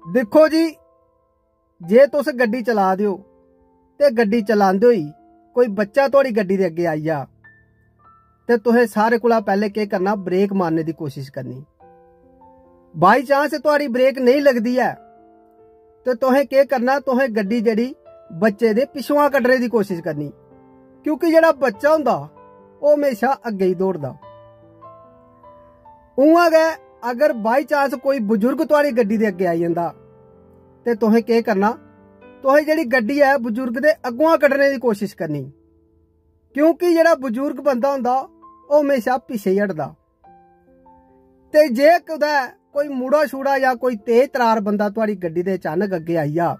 देखो जी, जे तुस गड्डी चला दिओ ते गड्डी चलांदे होई कोई बच्चा तुहाड़ी गड्डी दे अगे आई जा ते तुसें सारे कोला पहले केह् करना, ब्रेक मारने की कोशिश करनी। बाई चांस तुहाड़ी ब्रेक नहीं लगदी है ते तुसें केह् करना, तुसें गड्डी जेहड़ी बच्चे दे पिछुआं कड्ढने की कोशिश करनी, क्योंकि जेहड़ा बच्चा हुंदा ओह हमेशा अग्गे ही दौड़दा। उआं गै अगर बाई चांस कोई बजुर्ग तुहाड़ी गड्डी दे अगे आई जंदा ते तुसें केह् करना, तुसें जेहड़ी गड्डी है बजुर्ग दे अगुआं कड्ढने की कोशिश करनी, क्योंकि जेहड़ा बजुर्ग बंदा हुंदा ओह हमेशा पिछे ही हटदा। ते जे कुदै कोई मुड़ा छुड़ा या कोई तेज तरार बंदा तुहाड़ी गड्डी दे अचानक अगे आई जा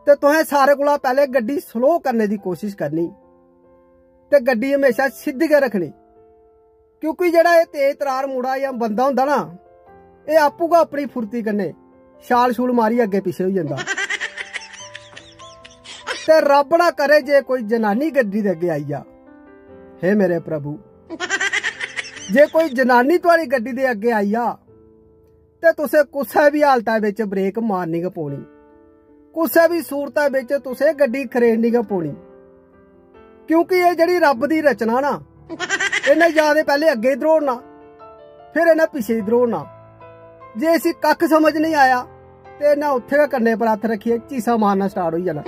ते तुसें सारे कोला पहले गड्डी स्लो करने की कोशिश करनी ते गड्डी हमेशा सिद्धी गै रखनी, क्योंकि जेहड़ा ये तेज तरार मुड़ा या बंदा हुंदा ना, ये आपू गै अपनी फुर्ती कन्नै छाल छूल मारी अगे पिछे हो जांदा। ते रब ना करे जे कोई जनानी गड्डी दे अगे आई जा, हे मेरे प्रभु, जे कोई जनानी तुहाड़ी गड्डी दे अगे आई जा ते तुसें कुसै भी हालता विच ब्रेक मारनी गै पौनी, कुसै भी सूरता विच तुसें गड्डी खरेड़नी गै पौनी, क्योंकि ये जेहड़ी रब दी रचना ना, इन्हें या ते पहले अगे ही दौड़ना फिर इन्हें पिछे ही दौड़ना। जे इसी कख समझ नहीं आया तो इन्हें उत्थे गै कन्ने पर हत्थ रखिए चीसा मारना स्टार्ट हो जाना।